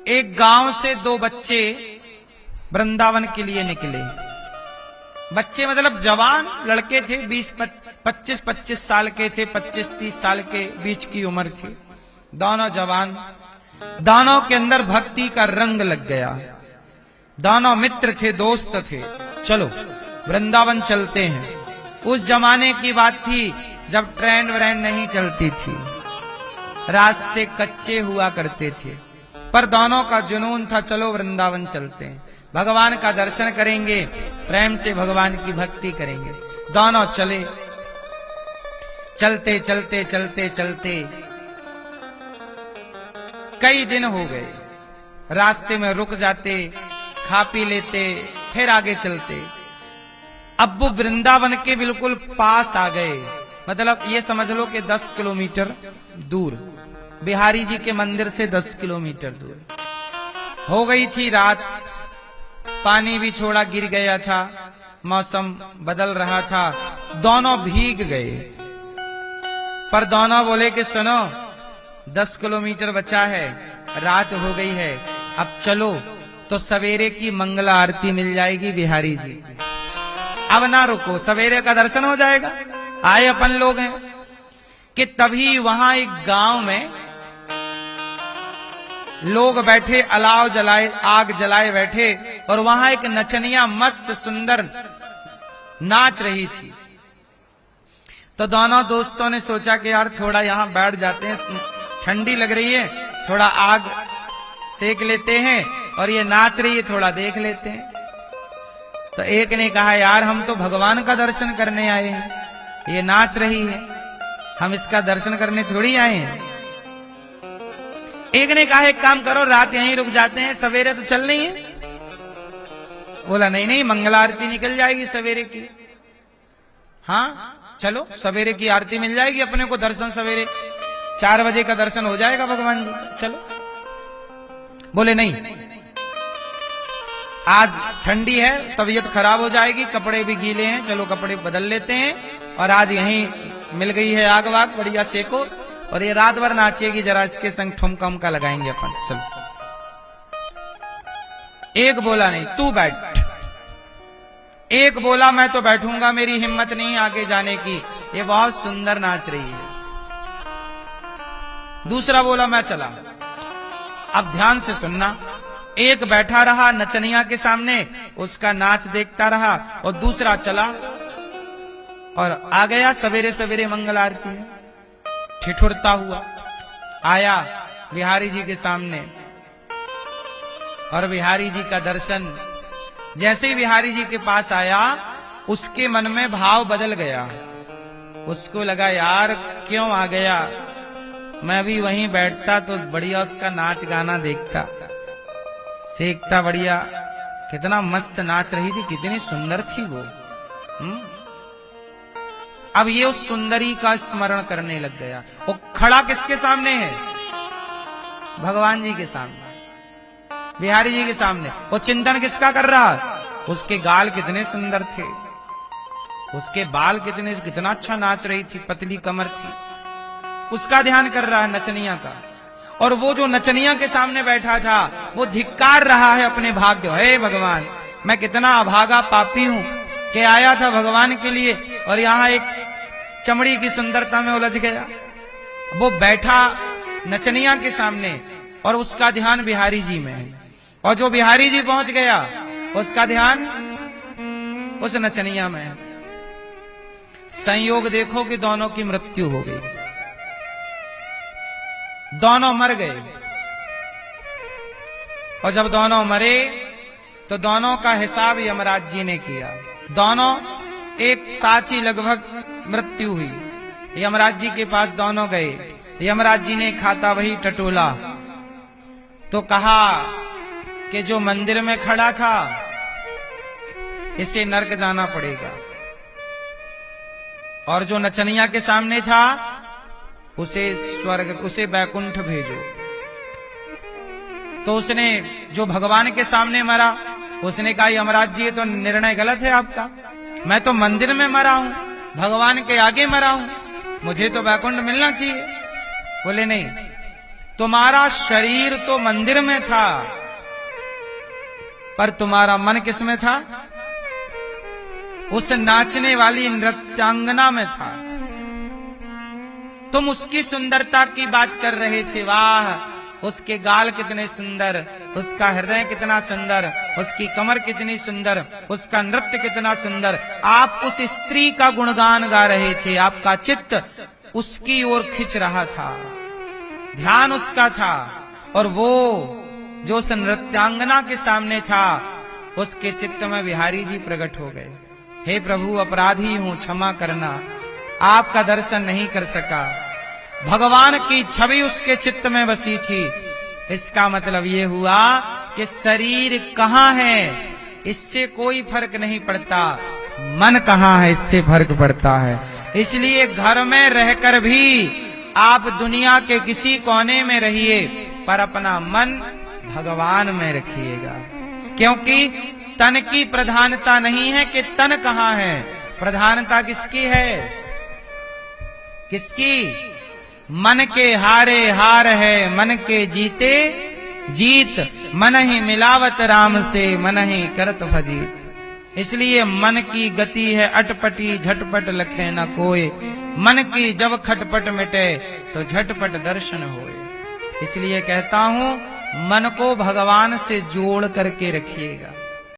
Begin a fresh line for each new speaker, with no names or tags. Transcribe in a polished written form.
एक गांव से दो बच्चे वृंदावन के लिए निकले। बच्चे मतलब जवान लड़के थे, 25 साल के थे, 25-30 साल के बीच की उम्र थी। दोनों जवान, दोनों के अंदर भक्ति का रंग लग गया। दोनों मित्र थे, दोस्त थे। चलो वृंदावन चलते हैं। उस जमाने की बात थी जब ट्रेन व्रेन नहीं चलती थी, रास्ते कच्चे हुआ करते थे, पर दोनों का जुनून था चलो वृंदावन चलते हैं, भगवान का दर्शन करेंगे, प्रेम से भगवान की भक्ति करेंगे। दोनों चले। चलते चलते चलते चलते कई दिन हो गए। रास्ते में रुक जाते, खा पी लेते, फिर आगे चलते। अब वो वृंदावन के बिल्कुल पास आ गए, मतलब ये समझ लो कि 10 किलोमीटर दूर, बिहारी जी के मंदिर से 10 किलोमीटर दूर। हो गई थी रात, पानी भी थोड़ा गिर गया था, मौसम बदल रहा था, दोनों भीग गए। पर दोनों बोले कि सुनो 10 किलोमीटर बचा है, रात हो गई है, अब चलो तो सवेरे की मंगला आरती मिल जाएगी बिहारी जी। अब ना रुको, सवेरे का दर्शन हो जाएगा, आए अपन लोग हैं। कि तभी वहां एक गांव में लोग बैठे, अलाव जलाए, आग जलाए बैठे, और वहां एक नचनिया मस्त सुंदर नाच रही थी। तो दोनों दोस्तों ने सोचा कि यार थोड़ा यहां बैठ जाते हैं, ठंडी लग रही है, थोड़ा आग सेक लेते हैं, और ये नाच रही है थोड़ा देख लेते हैं। तो एक ने कहा यार हम तो भगवान का दर्शन करने आए हैं, ये नाच रही है, हम इसका दर्शन करने थोड़ी आए हैं। एक ने कहा एक काम करो, रात यहीं रुक जाते हैं, सवेरे तो चल नहीं है। बोला नहीं नहीं, मंगला आरती निकल जाएगी सवेरे की। हाँ चलो, सवेरे की आरती मिल जाएगी अपने को, दर्शन सवेरे 4 बजे का दर्शन हो जाएगा भगवान जी, चलो। बोले नहीं, आज ठंडी है, तबीयत खराब हो जाएगी, कपड़े भी गीले हैं, चलो कपड़े बदल लेते हैं, और आज यहीं मिल गई है आग वाग, बढ़िया सेको, और ये रात भर नाचेगी, जरा इसके संग ठुमका उमका लगाएंगे अपन, चलो। एक बोला नहीं, तू बैठ। एक बोला मैं तो बैठूंगा, मेरी हिम्मत नहीं आगे जाने की, ये बहुत सुंदर नाच रही है। दूसरा बोला मैं चला। अब ध्यान से सुनना, एक बैठा रहा नचनिया के सामने, उसका नाच देखता रहा, और दूसरा चला और आ गया सवेरे सवेरे मंगल आरती में, ठिठुरता हुआ आया बिहारी जी के सामने। और बिहारी जी का दर्शन, जैसे ही बिहारी जी के पास आया, उसके मन में भाव बदल गया। उसको लगा यार क्यों आ गया, मैं भी वहीं बैठता तो बढ़िया उसका नाच गाना देखता, सेकता, बढ़िया कितना मस्त नाच रही थी, कितनी सुंदर थी वो। अब ये उस सुंदरी का स्मरण करने लग गया। वो खड़ा किसके सामने है? भगवान जी के सामने, बिहारी जी के सामने। वो चिंतन किसका कर रहा? उसके गाल कितने सुंदर थे, उसके बाल कितना अच्छा नाच रही थी, पतली कमर थी, उसका ध्यान कर रहा है, नचनिया का। और वो जो नचनिया के सामने बैठा था, वो धिक्कार रहा है अपने भाग्य, हे भगवान मैं कितना अभागा पापी हूं कि आया था भगवान के लिए, और यहां एक चमड़ी की सुंदरता में उलझ गया। वो बैठा नचनिया के सामने, और उसका ध्यान बिहारी जी में है, और जो बिहारी जी पहुंच गया, उसका ध्यान उस नचनिया में है। संयोग देखो कि दोनों की मृत्यु हो गई, दोनों मर गए। और जब दोनों मरे तो दोनों का हिसाब यमराज जी ने किया। दोनों एक साथ ही लगभग मृत्यु हुई। यमराज जी के पास दोनों गए, यमराज जी ने खाता वही टटोला, तो कहा कि जो मंदिर में खड़ा था इसे नरक जाना पड़ेगा, और जो नचनिया के सामने था उसे स्वर्ग, उसे बैकुंठ भेजो। तो उसने, जो भगवान के सामने मरा, उसने कहा यमराज जी ये तो निर्णय गलत है आपका, मैं तो मंदिर में मरा हूं, भगवान के आगे मरा हूं, मुझे तो बैकुंठ मिलना चाहिए। बोले नहीं, तुम्हारा शरीर तो मंदिर में था, पर तुम्हारा मन किस में था? उस नाचने वाली नृत्यांगना में था। तुम उसकी सुंदरता की बात कर रहे थे, वाह उसके गाल कितने सुंदर, उसका हृदय कितना सुंदर, उसकी कमर कितनी सुंदर, उसका नृत्य कितना सुंदर। आप उस स्त्री का गुणगान गा रहे थे, आपका चित्त उसकी ओर खिंच रहा था, ध्यान उसका था। और वो जो उस नृत्यांगना के सामने था, उसके चित्त में बिहारी जी प्रकट हो गए। हे प्रभु, अपराधी हूं, क्षमा करना, आपका दर्शन नहीं कर सका। भगवान की छवि उसके चित्त में बसी थी। इसका मतलब ये हुआ कि शरीर कहाँ है इससे कोई फर्क नहीं पड़ता, मन कहाँ है इससे फर्क पड़ता है। इसलिए घर में रहकर भी आप दुनिया के किसी कोने में रहिए, पर अपना मन भगवान में रखिएगा। क्योंकि तन की प्रधानता नहीं है कि तन कहाँ है, प्रधानता किसकी है? किसकी? मन के हारे हार है, मन के जीते जीत। मन ही मिलावत राम से, मन ही करत फजीत। इसलिए मन की गति है अटपटी, झटपट लखे न कोय। मन की जब खटपट मिटे तो झटपट दर्शन होए। इसलिए कहता हूं, मन को भगवान से जोड़ करके रखिएगा।